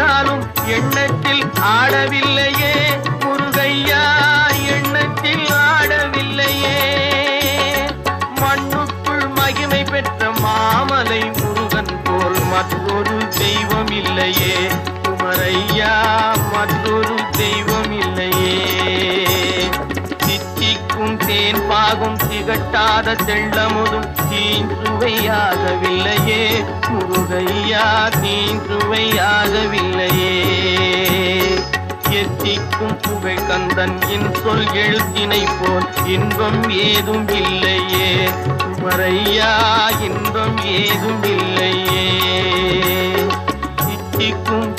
ஆனாலும் எண்ணத்தில் ஆடவில்லையே முருகையா, எண்ணத்தில் ஆடவில்லையே. மண்ணுக்குள் மகிமை பெற்ற மாமலை முருகன் போல் மற்றொரு தெய்வம் இல்லையே குமரையா, மற்றொரு தெய்வம் இல்லையே. தித்திக்கும் தேன் பாகும் திகட்டாத தெள்ளமுதும் தீஞ்சுவையாகவில்லையே முருகையா, தீஞ்சுவையாகவில்லையே. எத்திக்கும் புகழ் கந்தன் என் சொல் எழுத்தினை போல் இன்பம் ஏதும் இல்லையே குமரையா, இன்பம் ஏதும் இல்லையே. தித்திக்கும்